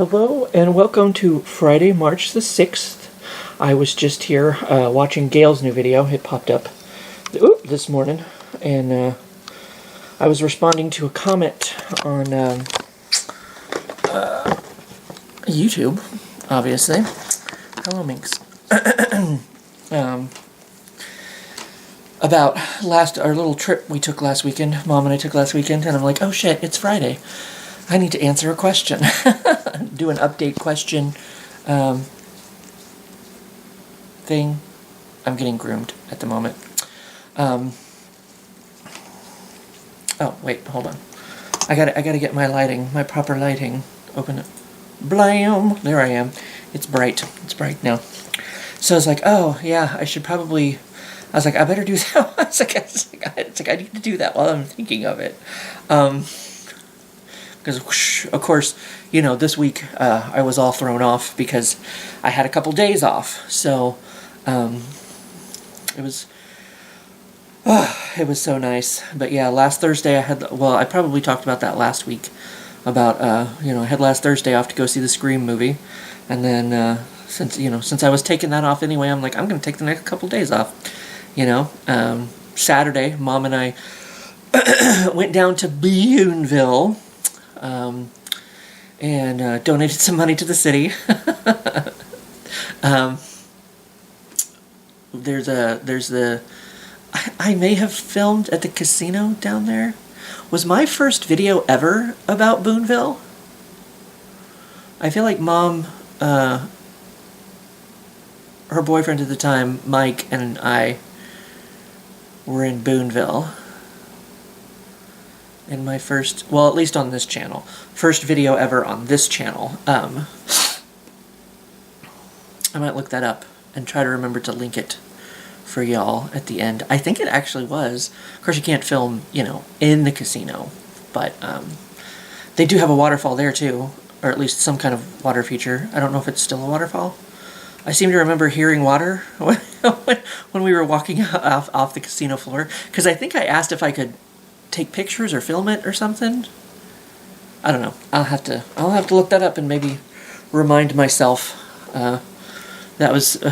Hello and welcome to Friday, March the 6th. I was just here watching Gail's new video. It popped up this morning, and I was responding to a comment on YouTube, obviously. Hello, Minx. About our little trip we took last weekend, Mom and I took last weekend, and I'm like, oh shit, it's Friday. I need to answer a question. Do an update question thing. I'm getting groomed at the moment. Oh, wait, hold on. I gotta get my lighting, my proper lighting. Open it. Blam! There I am. It's bright. It's bright now. So I was like, oh, yeah, I should probably... I was like, I better do that. I was like, I need to do that while I'm thinking of it. Because, of course, you know, this week I was all thrown off because I had a couple days off. So, it was so nice. But yeah, last Thursday I had, well, I probably talked about that last week. About, you know, I had last Thursday off to go see the Scream movie. And then, since I was taking that off anyway, I'm like, I'm going to take the next couple days off. You know, Saturday, Mom and I went down to Boonville. And donated some money to the city. I may have filmed at the casino down there. Was my first video ever about Boonville? I feel like Mom, her boyfriend at the time, Mike, and I were in Boonville. In my first, well, at least on this channel. First video ever on this channel. I might look that up and try to remember to link it for y'all at the end. I think it actually was. Of course, you can't film, you know, in the casino, but they do have a waterfall there too, or at least some kind of water feature. I don't know if it's still a waterfall. I seem to remember hearing water when we were walking off the casino floor, because I think I asked if I could take pictures or film it or something. I don't know. I'll have to look that up and maybe remind myself. That was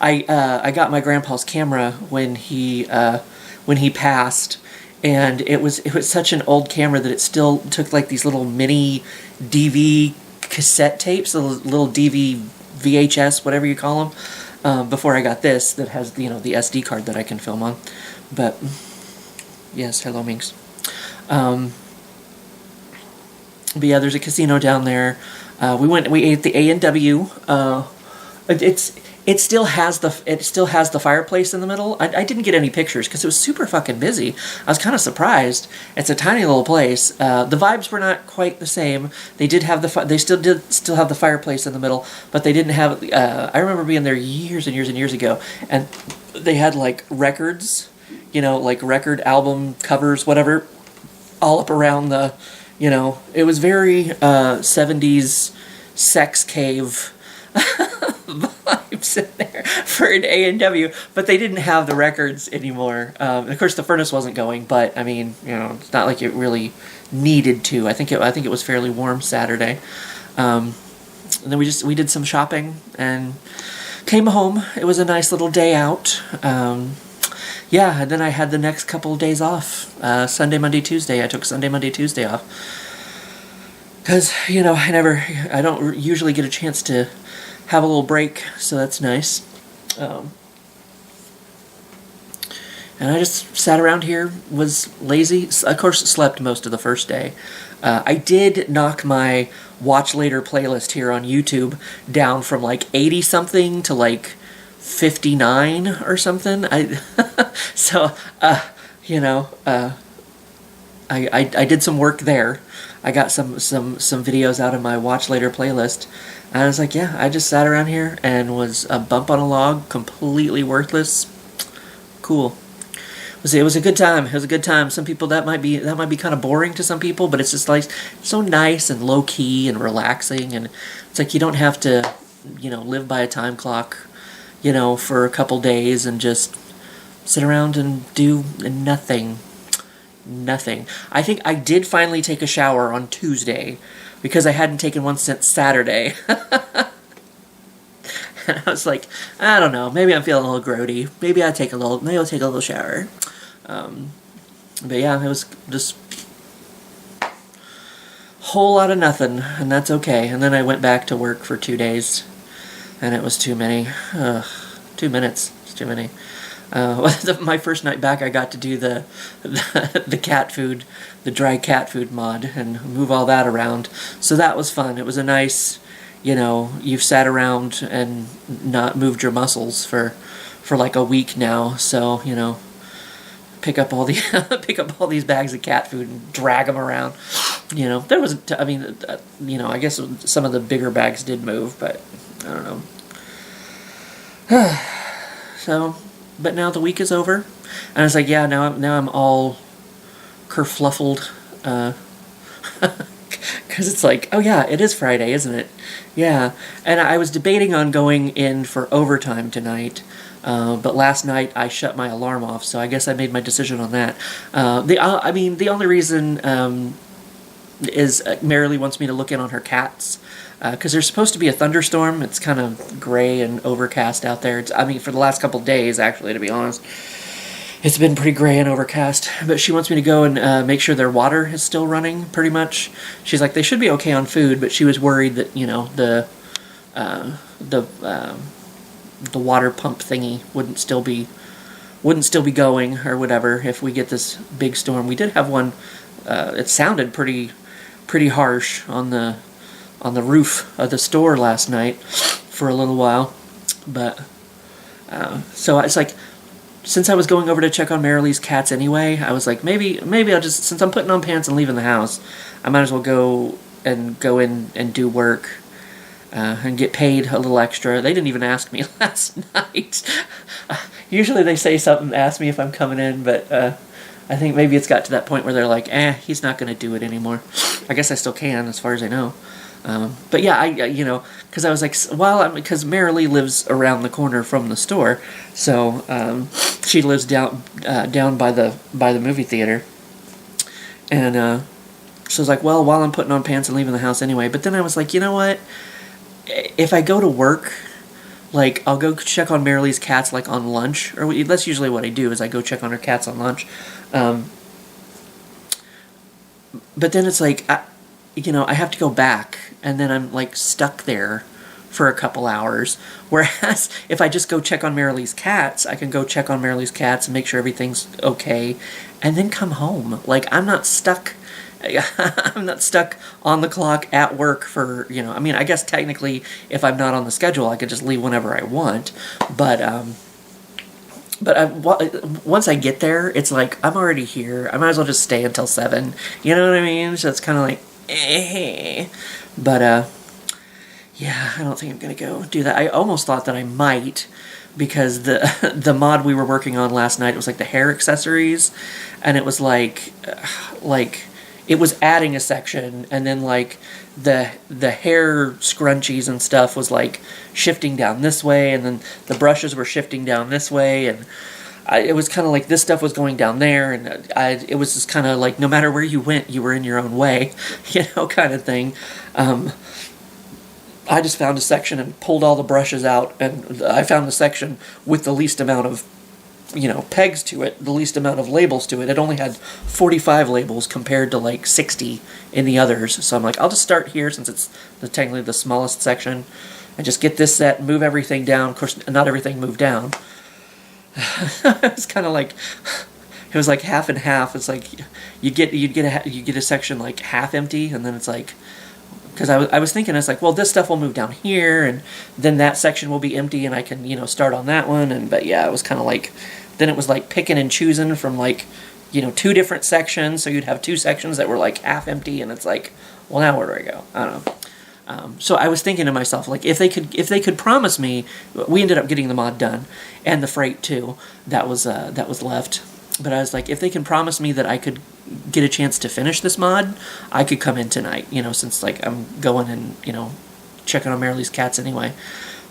I got my grandpa's camera when he passed, and it was such an old camera that it still took like these little mini DV cassette tapes, the little DV VHS, whatever you call them. Before I got this that has, you know, the SD card that I can film on, but. Yes, hello, Minx. But yeah, there's a casino down there. We ate the A&W. It still has the fireplace in the middle. I didn't get any pictures because it was super fucking busy. I was kind of surprised. It's a tiny little place. The vibes were not quite the same. They did have they still have the fireplace in the middle, but they didn't have. I remember being there years and years and years ago, and they had like records. You know, like record album covers, whatever, all up around the, you know, it was very 70s sex cave vibes in there for an A&W, but they didn't have the records anymore. Of course, the furnace wasn't going, but I mean, you know, it's not like it really needed to. I think it was fairly warm Saturday. And then we did some shopping and came home. It was a nice little day out. Yeah, and then I had the next couple of days off. Sunday, Monday, Tuesday. I took Sunday, Monday, Tuesday off. Because, you know, I don't usually get a chance to have a little break, so that's nice. And I just sat around here, was lazy. Of course, slept most of the first day. I did knock my Watch Later playlist here on YouTube down from like 80-something to like 59 or something. So you know, I did some work there. I got some videos out of my Watch Later playlist, and I was like, yeah, I just sat around here and was a bump on a log, completely worthless. Cool. It was a good time. It was a good time. Some people that might be kind of boring to some people, but it's just like so nice and low key and relaxing, and it's like you don't have to, you know, live by a time clock, you know, for a couple days and just sit around and do nothing. I think I did finally take a shower on Tuesday. because I hadn't taken one since Saturday. And I was like, I don't know, maybe I'm feeling a little grody. Maybe I'll take a little shower. But yeah, it was just whole lot of nothing, and that's okay. And then I went back to work for 2 days, and it was too many. 2 minutes. It's too many. My first night back, I got to do the cat food, the dry cat food mod, and move all that around. So that was fun. It was a nice, you've sat around and not moved your muscles for like a week now. So pick up all these bags of cat food and drag them around. There was, I guess some of the bigger bags did move, but I don't know. So. But now the week is over, and I was like, yeah, now I'm all kerfluffled, because it's like, oh yeah, it is Friday, isn't it? Yeah, and I was debating on going in for overtime tonight, but last night I shut my alarm off, so I guess I made my decision on that. The only reason is Marilee wants me to look in on her cats. Because there's supposed to be a thunderstorm. It's kind of gray and overcast out there. For the last couple of days, actually, to be honest. It's been pretty gray and overcast. But she wants me to go and make sure their water is still running, pretty much. She's like, they should be okay on food, but she was worried that, the water pump thingy wouldn't still be going or whatever if we get this big storm. We did have one. It sounded pretty harsh on the roof of the store last night for a little while, but so it's like, since I was going over to check on Marilee's cats anyway, I was like, maybe I'll just, since I'm putting on pants and leaving the house, I might as well go in and do work and get paid a little extra. They didn't even ask me last night. Usually they say something, ask me if I'm coming in, but I think maybe it's got to that point where they're like, he's not going to do it anymore. I guess I still can, as far as I know. But yeah, because I was like, because Marilee lives around the corner from the store, so she lives down by the movie theater, and so I was like, well, while I'm putting on pants and leaving the house anyway. But then I was like, you know what? If I go to work, like, I'll go check on Marilee's cats like on lunch, or that's usually what I do, is I go check on her cats on lunch. But then it's like, I have to go back, and then I'm like stuck there for a couple hours. Whereas if I just go check on Marilee's cats, I can go check on Marilee's cats and make sure everything's okay, and then come home. Like, I'm not stuck. I'm not stuck on the clock at work for, I guess technically if I'm not on the schedule, I can just leave whenever I want. But once I get there, it's like, I'm already here. I might as well just stay until 7. You know what I mean? So it's kind of like, But, yeah, I don't think I'm going to go do that. I almost thought that I might, because the mod we were working on last night, it was like the hair accessories, and it was like it was adding a section, and then like the hair scrunchies and stuff was like shifting down this way, and then the brushes were shifting down this way, and it was kind of like this stuff was going down there, and it was just kind of like no matter where you went, you were in your own way, kind of thing. I just found a section and pulled all the brushes out, and I found the section with the least amount of, pegs to it, the least amount of labels to it. It only had 45 labels compared to like 60 in the others. So I'm like, I'll just start here since it's technically the smallest section, and just get this set, move everything down. Of course, not everything moved down. It's kind of like, it was like half and half. It's like you get a section like half empty, and then it's like, because I was thinking, it's like, well, this stuff will move down here, and then that section will be empty, and I can start on that one. But yeah, it was kind of like, then it was like picking and choosing from like 2 different sections. So you'd have 2 sections that were like half empty, and it's like, well, now where do I go? I don't know. So I was thinking to myself, like, if they could promise me, we ended up getting the mod done, and the freight too, that was left. But I was like, if they can promise me that I could get a chance to finish this mod, I could come in tonight, since like I'm going and checking on Marilee's cats anyway.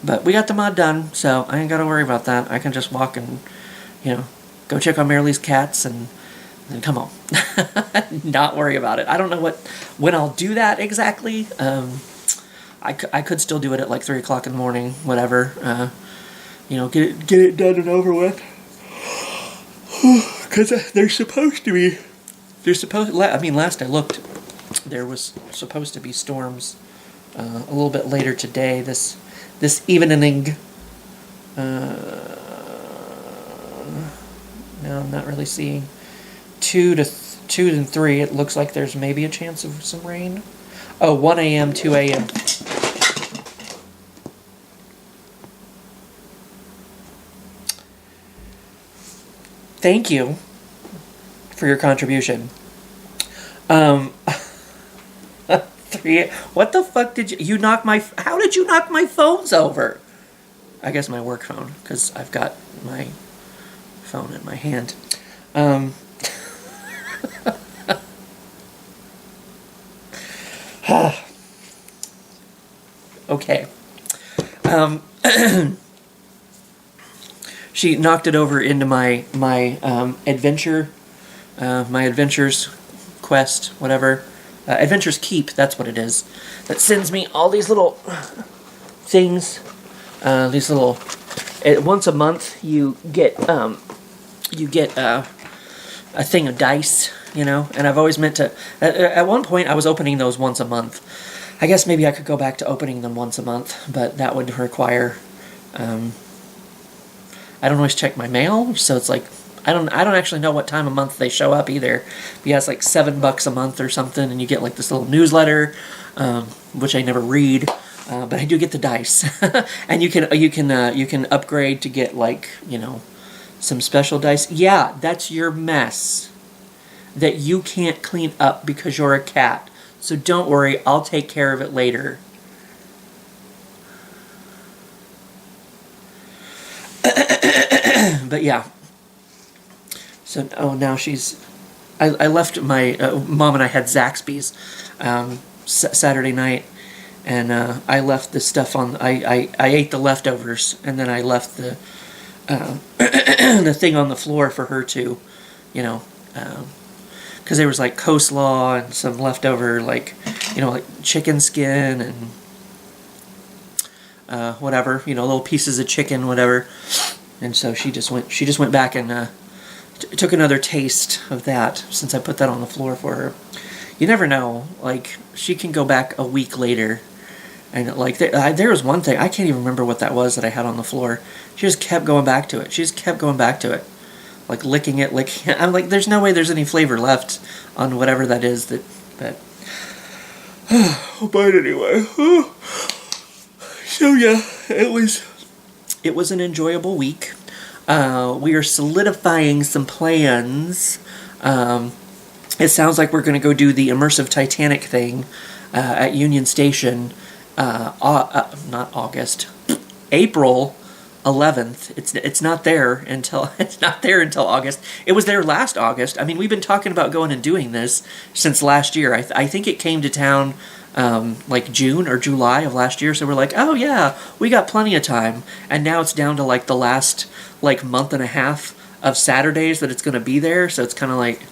But we got the mod done, so I ain't got to worry about that. I can just walk and go check on Marilee's cats and then come on. Not worry about it. I don't know when I'll do that exactly. I could still do it at like 3 o'clock in the morning, whatever. Get it done and over with. Because they're supposed to be. Last I looked, there was supposed to be storms a little bit later today. This evening. No, I'm not really seeing 2 and 3. It looks like there's maybe a chance of some rain. Oh, 1 a.m., 2 a.m. Thank you for your contribution. 3. What the fuck did you knock my? How did you knock my phones over? I guess my work phone, because I've got my phone in my hand. Okay. She knocked it over into my adventure, my adventures quest, whatever. Adventures Keep, that's what it is. That sends me all these little things. Once a month you get a thing of dice, and I've always meant to. At one point, I was opening those once a month. I guess maybe I could go back to opening them once a month, but that would require. I don't always check my mail, so it's like I don't actually know what time of month they show up either. But yeah, it's like $7 a month or something, and you get like this little newsletter, which I never read. But I do get the dice, and you can upgrade to get like some special dice. Yeah, that's your mess that you can't clean up because you're a cat. So don't worry, I'll take care of it later. But yeah. So now she's. I left my mom and I had Zaxby's Saturday night. And I left the stuff on. I ate the leftovers, and then I left the the thing on the floor for her to, because there was like coleslaw and some leftover like chicken skin and whatever, little pieces of chicken, whatever. And so she just went back and took another taste of that since I put that on the floor for her. You never know, like she can go back a week later. And like there was one thing, I can't even remember what that was that I had on the floor. She just kept going back to it. She just kept going back to it. Like licking it. I'm like, there's no way there's any flavor left on whatever that is that but anyway. So yeah, it was an enjoyable week. We are solidifying some plans. It sounds like we're going to go do the immersive Titanic thing at Union Station. Not August, April 11th. It's not there until August. It was there last August. I mean, we've been talking about going and doing this since last year. I think it came to town like June or July of last year. So we're like, oh yeah, we got plenty of time. And now it's down to like the last like month and a half of Saturdays that it's going to be there. So it's kind of like,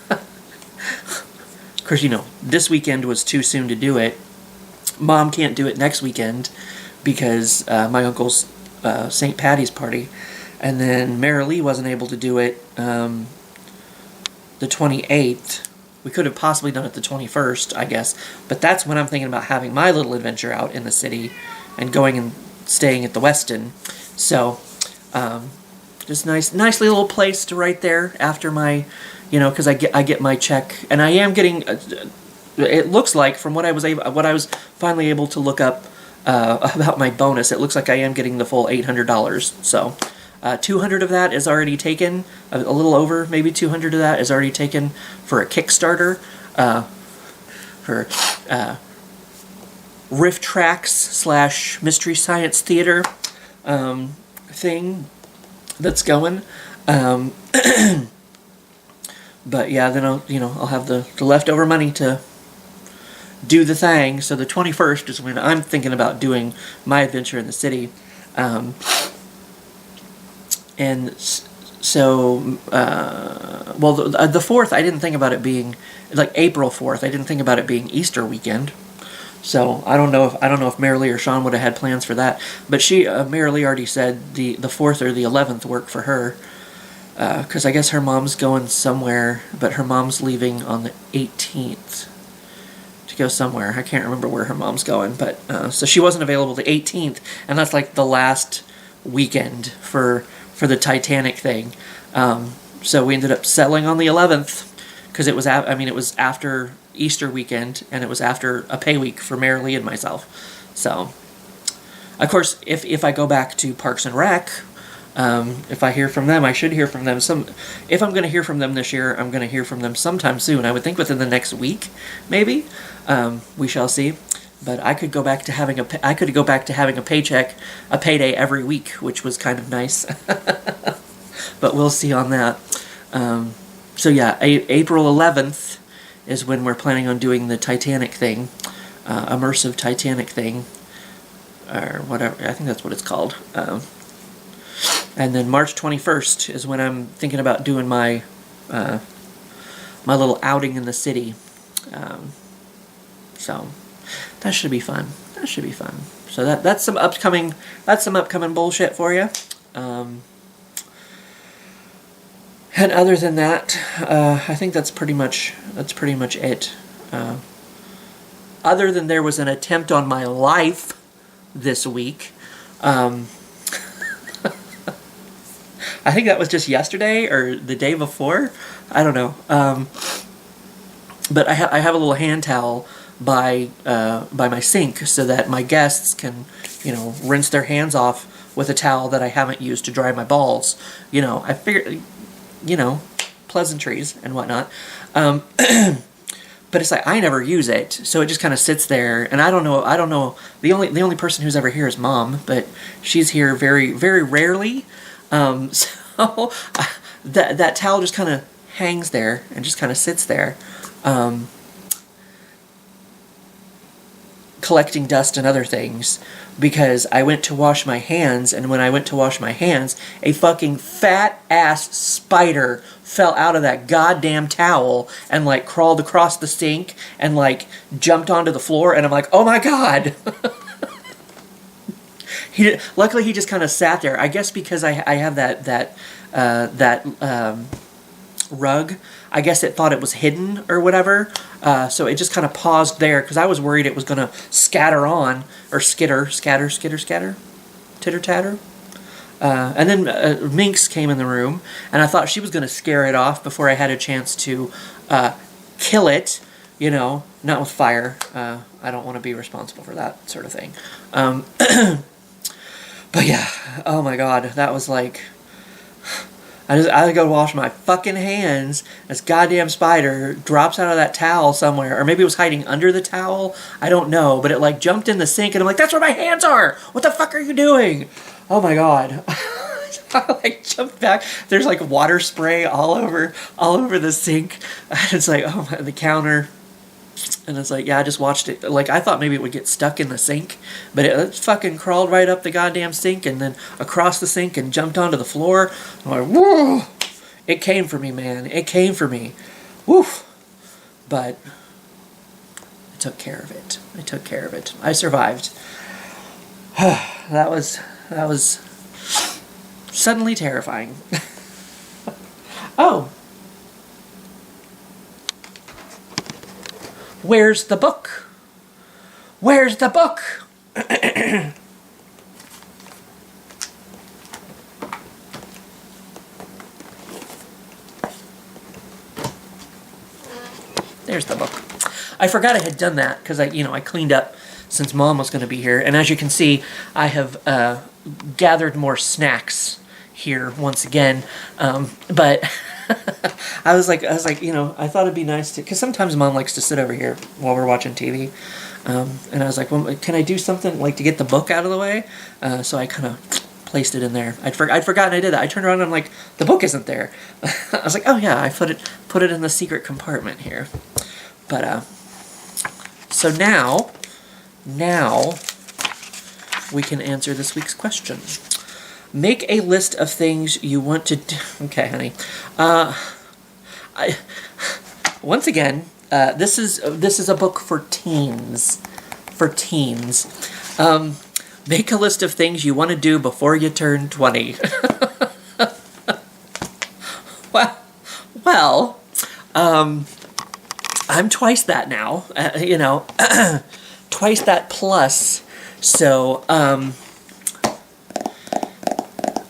of course, this weekend was too soon to do it. Mom can't do it next weekend because my uncle's St. Patty's party. And then Mary Lee wasn't able to do it the 28th. We could have possibly done it the 21st, I guess. But that's when I'm thinking about having my little adventure out in the city and going and staying at the Westin. So, just nice little place to right there after my, because I get my check. And I am getting... it looks like, from what I was finally able to look up about my bonus, it looks like I am getting the full $800. So, 200 of that is already taken. A little over, maybe 200 of that is already taken for a Kickstarter for Riff Tracks / Mystery Science Theater thing that's going. But yeah, then I'll have the leftover money to do the thing. So the 21st is when I'm thinking about doing my adventure in the city. And So, well, the 4th, I didn't think about it being, like, April 4th, I didn't think about it being Easter weekend. So, I don't know if Marilee or Sean would have had plans for that. But Marilee already said the 4th or the 11th worked for her. Because I guess her mom's going somewhere, but her mom's leaving on the 18th to go somewhere. I can't remember where her mom's going, but so she wasn't available the 18th, and that's like the last weekend for the Titanic thing. So we ended up settling on the 11th because it was it was after Easter weekend, and it was after a pay week for Marilee and myself. So, of course, if I go back to Parks and Rec. If I hear from them, I should hear from them. If I'm going to hear from them this year, I'm going to hear from them sometime soon. I would think within the next week, maybe. We shall see. But I could go back to having a paycheck, a payday every week, which was kind of nice. But we'll see on that. So yeah, April 11th is when we're planning on doing the Titanic thing, immersive Titanic thing, or whatever. I think that's what it's called. And then March 21st is when I'm thinking about doing my my little outing in the city. So that should be fun. That should be fun. So that's some upcoming bullshit for you. And other than that, I think that's pretty much it. Other than there was an attempt on my life this week. I think that was just yesterday or the day before. I don't know. But I have a little hand towel by my sink so that my guests can, rinse their hands off with a towel that I haven't used to dry my balls. I figured, pleasantries and whatnot. But it's like I never use it, so it just kind of sits there, and I don't know. The only person who's ever here is Mom, but she's here very, very rarely. So that towel just kind of hangs there and just kind of sits there, collecting dust and other things, because I went to wash my hands, and when I went to wash my hands, a fucking fat ass spider fell out of that goddamn towel and like crawled across the sink and like jumped onto the floor, and I'm like, oh my god. Luckily, he just kind of sat there. I guess because I have that rug. I guess it thought it was hidden or whatever. So it just kind of paused there because I was worried it was going to scatter on or skitter, titter tatter. And then Minx came in the room, and I thought she was going to scare it off before I had a chance to kill it. Not with fire. I don't want to be responsible for that sort of thing. But yeah, oh my god, that was like, I had to go wash my fucking hands. This goddamn spider drops out of that towel somewhere, or maybe it was hiding under the towel. I don't know, but it like jumped in the sink, and I'm like, that's where my hands are. What the fuck are you doing? Oh my god. I like jumped back. There's like water spray all over the sink. And it's like, oh my, the counter. And it's like, yeah, I just watched it. Like, I thought maybe it would get stuck in the sink, but it fucking crawled right up the goddamn sink and then across the sink and jumped onto the floor. I'm like, whoa! It came for me, man. It came for me. Woof! But I took care of it. I survived. That was suddenly terrifying. Oh! Where's the book? Where's the book? There's the book. I forgot I had done that because I cleaned up since Mom was going to be here, and as you can see, I have gathered more snacks here once again, but. I was like, I thought it'd be nice to, because sometimes Mom likes to sit over here while we're watching TV, and I was like, well, can I do something like to get the book out of the way? So I kind of placed it in there. I'd forgotten I did that. I turned around and I'm like, the book isn't there. I was like, oh yeah, I put it in the secret compartment here. But so now we can answer this week's question. Make a list of things you want to do. Okay, honey. Once again, this is a book for teens. For teens. Make a list of things you want to do before you turn 20. Well, I'm twice that now. Twice that plus. So,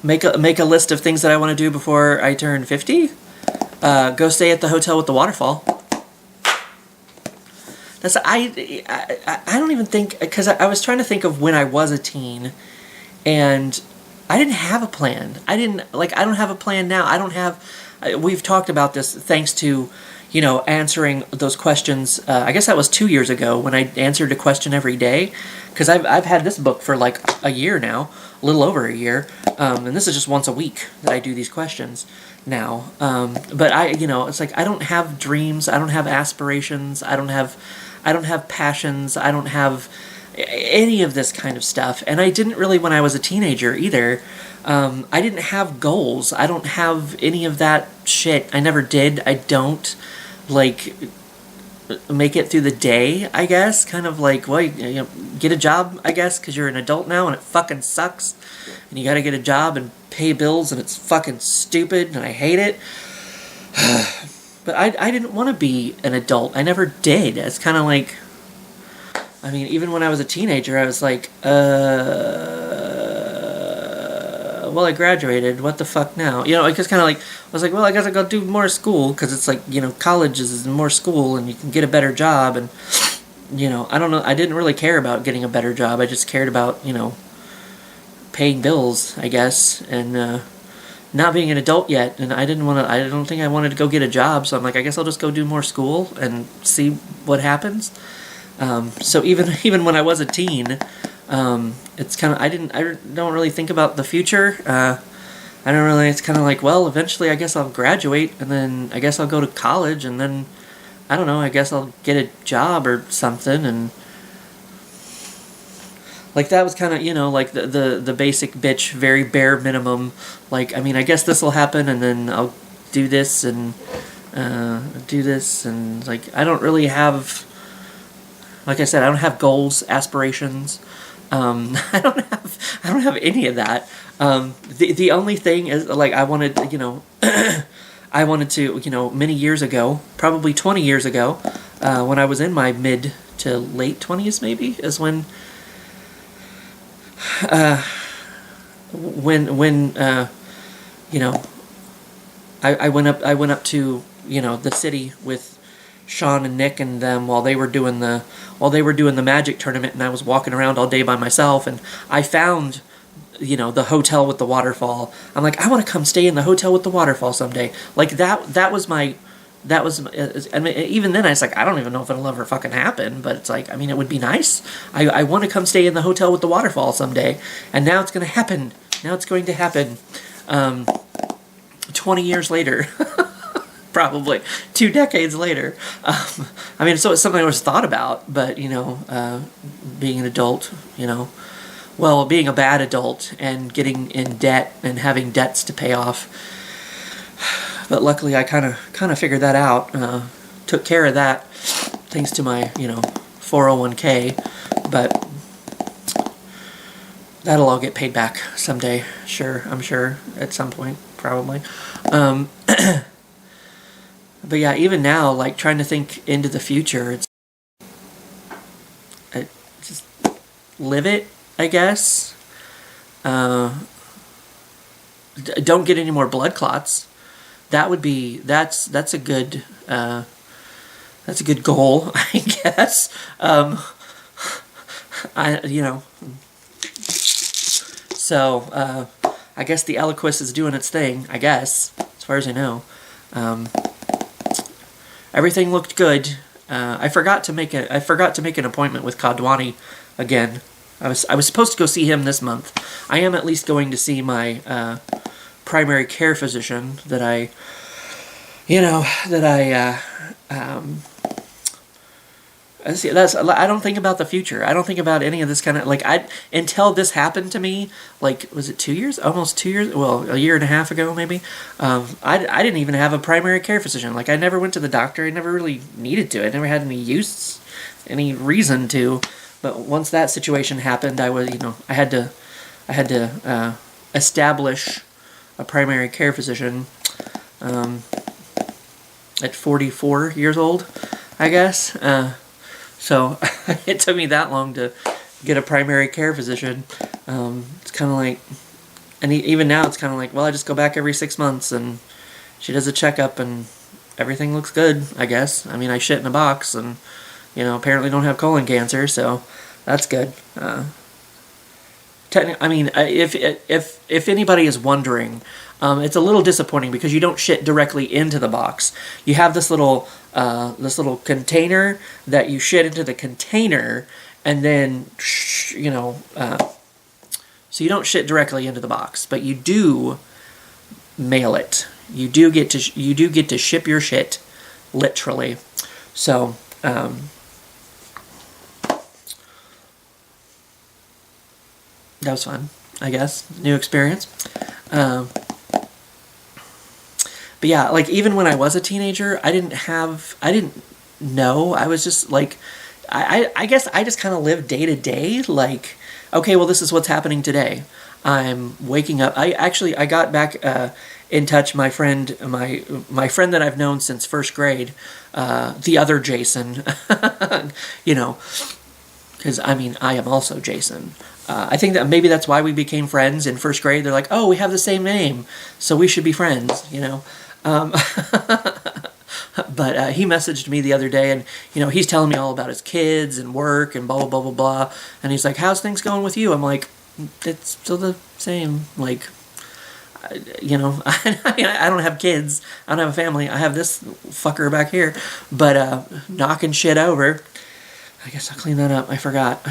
make a list of things that I want to do before I turn 50. Go stay at the hotel with the waterfall. I don't even think, because I was trying to think of when I was a teen, and I didn't have a plan. I don't have a plan now. We've talked about this thanks to, answering those questions. I guess that was 2 years ago when I answered a question every day, because I've had this book for like a year now, a little over a year, and this is just once a week that I do these questions now. But it's like I don't have dreams, I don't have aspirations, I don't have passions, I don't have any of this kind of stuff, and I didn't really when I was a teenager either. I didn't have goals. I don't have any of that shit. I never did. I don't, make it through the day, I guess. Kind of like, well, get a job, I guess, because you're an adult now and it fucking sucks. And you gotta get a job and pay bills and it's fucking stupid and I hate it. But I didn't want to be an adult. I never did. It's kind of like, even when I was a teenager, I was like, well, I graduated. What the fuck now? I just kind of I was like, well, I guess I gotta do more school because it's like, college is more school and you can get a better job and, I don't know. I didn't really care about getting a better job. I just cared about, paying bills, I guess, and not being an adult yet. And I don't think I wanted to go get a job. So I'm like, I guess I'll just go do more school and see what happens. So even when I was a teen, it's kind of, I don't really think about the future. It's kind of like, well, eventually I guess I'll graduate and then I guess I'll go to college and then, I don't know, I guess I'll get a job or something. And that was kind of, the basic bitch, very bare minimum. I guess this will happen and then I'll do this and, do this. And I don't really have, like I said, I don't have goals, aspirations. I don't have any of that. The only thing is I wanted, I wanted to, many years ago, probably 20 years ago, when I was in my mid to late 20s maybe, is when I went up to, the city with Sean and Nick and them while they were doing the Magic tournament, and I was walking around all day by myself, and I found the hotel with the waterfall. I'm like, I want to come stay in the hotel with the waterfall someday. Even then I was like, I don't even know if it'll ever fucking happen, but it's like, it would be nice. I want to come stay in the hotel with the waterfall someday, and now it's going to happen. 20 years later. Probably 2 decades later. So it's something I always thought about, but, being an adult, being a bad adult and getting in debt and having debts to pay off. But luckily I kind of figured that out, took care of that thanks to my, 401k, but that'll all get paid back someday. I'm sure at some point, probably. But yeah, even now, trying to think into the future, just live it, I guess. Don't get any more blood clots. That's a good goal, I guess. So I guess the Eliquis is doing its thing, I guess, as far as I know. Everything looked good. I forgot to make an appointment with Kadwani again. I was supposed to go see him this month. I am at least going to see my primary care physician that I, 'cause, See, I don't think about the future. I don't think about any of this kind of, like, until this happened to me, like, was it 2 years? Almost 2 years? Well, a year and a half ago, maybe. I didn't even have a primary care physician. Like, I never went to the doctor. I never really needed to. I never had any use, any reason to. But once that situation happened, I was, I had to establish a primary care physician at 44 years old, I guess. So it took me that long to get a primary care physician. It's kind of like, and even now it's kind of like, well, I just go back every 6 months and she does a checkup and everything looks good, I guess. I mean, I shit in a box and, apparently don't have colon cancer, so that's good. I mean, if anybody is wondering, it's a little disappointing because you don't shit directly into the box. You have this little container that you shit into the container, and then so you don't shit directly into the box, but you do mail it. You do get to ship your shit, literally. So. That was fun, I guess. New experience. But yeah, like, even when I was a teenager, I didn't know. I was just like, I guess I just kind of lived day to day. Like, okay, well, this is what's happening today. I'm waking up. I got back in touch. My friend that I've known since first grade, the other Jason, because I mean, I am also Jason. I think that maybe that's why we became friends in first grade. They're like, oh, we have the same name, so we should be friends, But he messaged me the other day, and, he's telling me all about his kids and work and blah, blah, blah, blah, blah. And he's like, how's things going with you? I'm like, it's still the same. Like, I don't have kids. I don't have a family. I have this fucker back here. But knocking shit over. I guess I'll clean that up. I forgot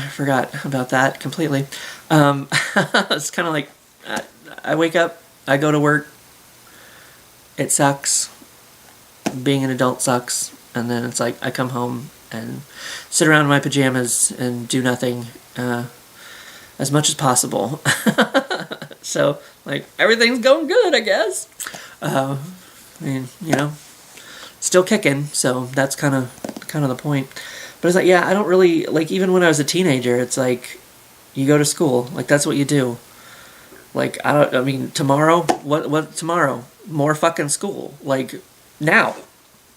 about that completely. It's kind of like, I wake up, I go to work, it sucks, being an adult sucks, and then it's like, I come home and sit around in my pajamas and do nothing, as much as possible. So, like, everything's going good, I guess. I mean, still kicking, so that's kind of the point. But it's like, yeah, I don't really, like, even when I was a teenager, it's like, you go to school. Like, that's what you do. Like, I mean, tomorrow, what tomorrow? More fucking school. Like, now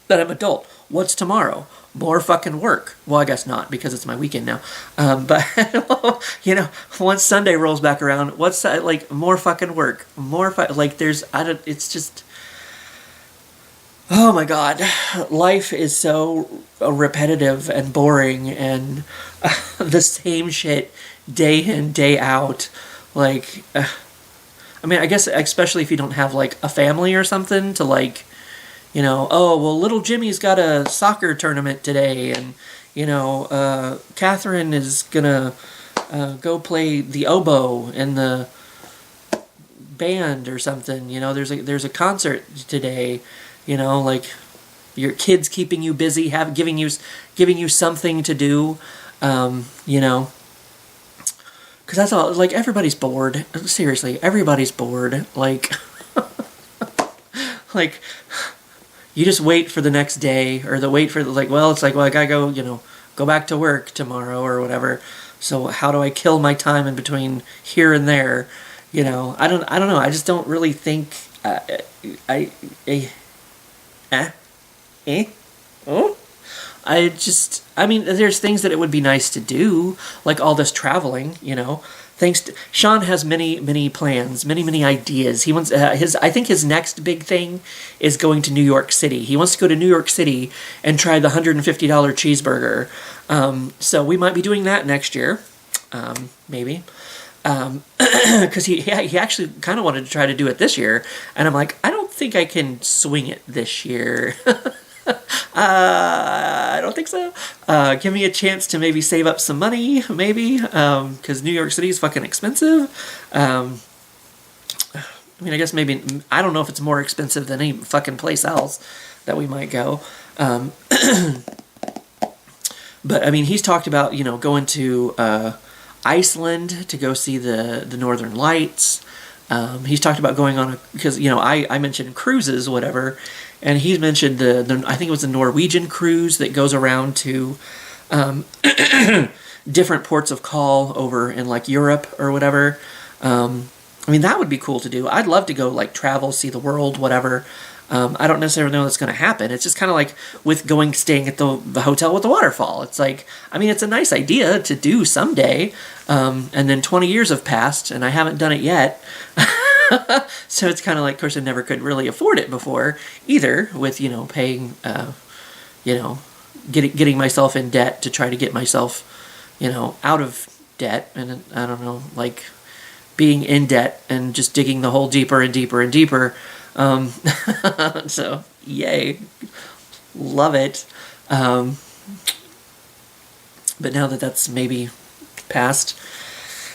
that I'm adult, what's tomorrow? More fucking work. Well, I guess not, because it's my weekend now. But, once Sunday rolls back around, what's that, like, more fucking work. Like, it's just... Oh my God, life is so repetitive and boring and the same shit day in, day out. Like, I mean, I guess especially if you don't have, like, a family or something to, like, oh, well, little Jimmy's got a soccer tournament today, and, Catherine is gonna go play the oboe in the band or something. There's a concert today. Like, your kids keeping you busy, giving you something to do, because that's all. Like, everybody's bored. Seriously, everybody's bored. Like, like, you just wait for the next day, or it's like, well, I gotta go, go back to work tomorrow or whatever. So how do I kill my time in between here and there? I don't know. I just don't really think I mean, there's things that it would be nice to do, like all this traveling, Sean has many plans, many ideas. He wants, I think his next big thing is going to New York City. He wants to go to New York City and try the $150 cheeseburger. So we might be doing that next year, maybe. Because he actually kind of wanted to try to do it this year, and I'm like, I don't think I can swing it this year. I don't think so. Give me a chance to maybe save up some money, maybe, because New York City is fucking expensive. I mean, I guess maybe, I don't know if it's more expensive than any fucking place else that we might go. But I mean, he's talked about, you know, going to Iceland to go see the Northern Lights. He's talked about going on because, you know, I mentioned cruises, whatever, and he's mentioned the I think it was the Norwegian cruise that goes around to different ports of call over in like Europe or whatever. I mean, that would be cool to do. I'd love to go like travel, see the world, whatever. I don't necessarily know that's going to happen. It's just kind of like with staying at the hotel with the waterfall. It's like, I mean, it's a nice idea to do someday. And then 20 years have passed and I haven't done it yet. So it's kind of like, of course, I never could really afford it before either with, you know, paying, you know, getting myself in debt to try to get myself, you know, out of debt. And I don't know, like being in debt and just digging the hole deeper and deeper and deeper. So yay, love it. But now that that's maybe passed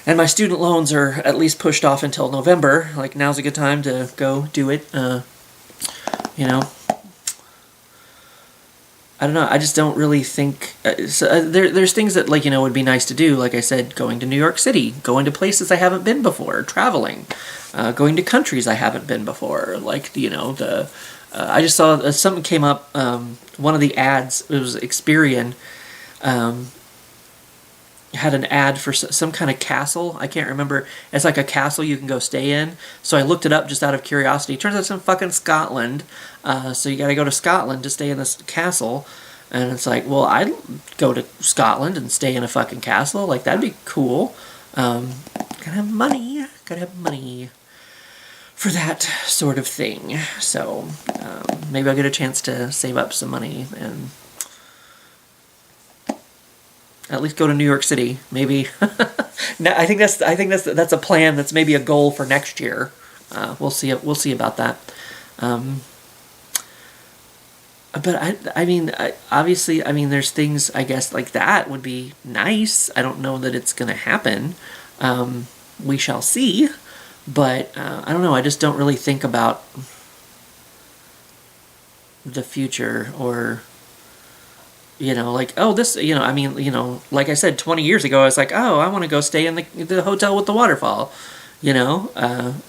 and my student loans are at least pushed off until November, like now's a good time to go do it. You know, I don't know. I just don't really think there's things that, like, you know, would be nice to do. Like I said, going to New York City, going to places I haven't been before, traveling, going to countries I haven't been before. Like, you know, I just saw something came up. One of the ads, it was Experian, had an ad for some kind of castle. I can't remember. It's like a castle you can go stay in. So I looked it up just out of curiosity. It turns out it's in fucking Scotland. So you got to go to Scotland to stay in this castle. And it's like, well, I'd go to Scotland and stay in a fucking castle. Like, that'd be cool. Gotta have money. Gotta have money for that sort of thing. So maybe I'll get a chance to save up some money and at least go to New York City, maybe. No, I think that's a plan. That's maybe a goal for next year. We'll see. We'll see about that. But I mean, obviously, I mean, there's things I guess like that would be nice. I don't know that it's going to happen. We shall see. But I don't know. I just don't really think about the future or. You know, like, oh, this, you know, I mean, you know, like I said, 20 years ago, I was like, oh, I want to go stay in the hotel with the waterfall. You know,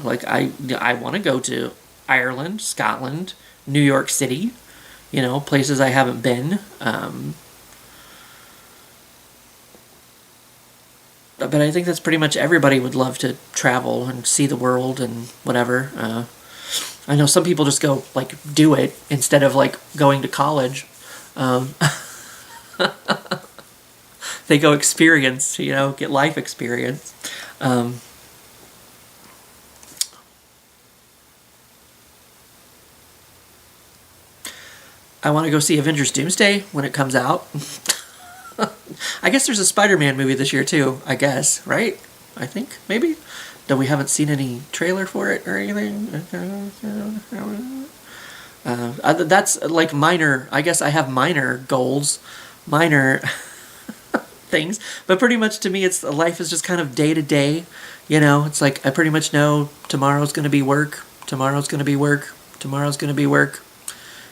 like I want to go to Ireland, Scotland, New York City, you know, places I haven't been. But I think that's pretty much everybody would love to travel and see the world and whatever. I know some people just go, like, do it instead of, like, going to college. They go experience, you know, get life experience. I want to go see Avengers Doomsday when it comes out. I guess there's a Spider-Man movie this year too, I guess, right? I think, maybe? Though we haven't seen any trailer for it or anything. That's like minor, I guess I have minor goals, minor things, but pretty much to me, life is just kind of day to day, you know. It's like I pretty much know tomorrow's going to be work, tomorrow's going to be work, tomorrow's going to be work,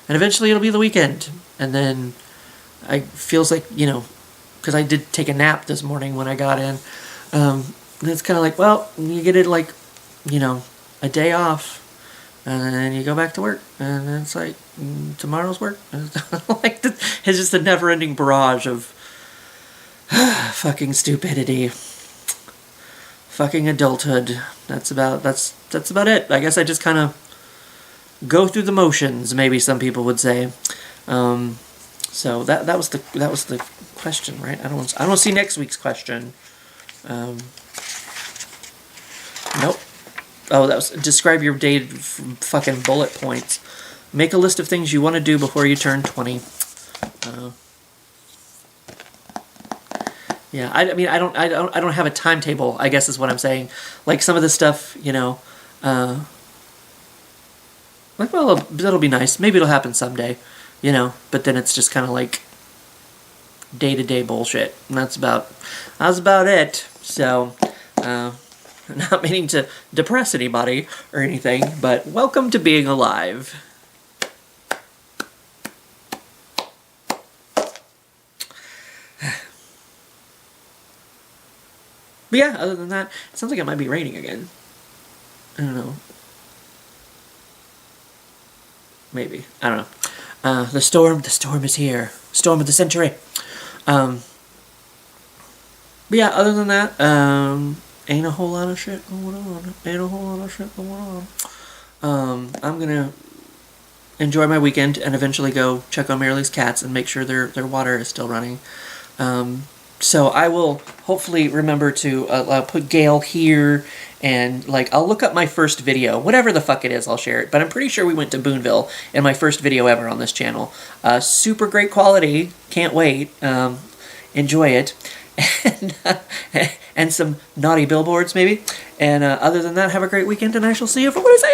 and eventually it'll be the weekend, and then I feels like, you know, because I did take a nap this morning when I got in, and it's kind of like, well, you get it like, you know, a day off. And then you go back to work, and it's like, tomorrow's work. Like, it's just a never-ending barrage of fucking stupidity, fucking adulthood. That's about it. I guess I just kind of go through the motions. Maybe some people would say. So that was the question, right? I don't see next week's question. Nope. Oh, that was describe your day. Fucking bullet points. Make a list of things you want to do before you turn 20. Yeah, I mean, I don't have a timetable, I guess is what I'm saying. Like some of the stuff, you know, like, well, that'll be nice. Maybe it'll happen someday, you know. But then it's just kind of like day-to-day bullshit, and that's about it. So. Not meaning to depress anybody or anything, but welcome to being alive. But yeah, other than that, it sounds like it might be raining again. I don't know. Maybe. I don't know. The storm is here. Storm of the century. But yeah, other than that, ain't a whole lot of shit going on. I'm gonna enjoy my weekend and eventually go check on Marilee's cats and make sure their water is still running. So I will hopefully remember to put Gail here, and like I'll look up my first video, whatever the fuck it is, I'll share it. But I'm pretty sure we went to Boonville in my first video ever on this channel. Super great quality, can't wait. Enjoy it, and some naughty billboards maybe. And other than that, have a great weekend, and I shall see you for Wednesday.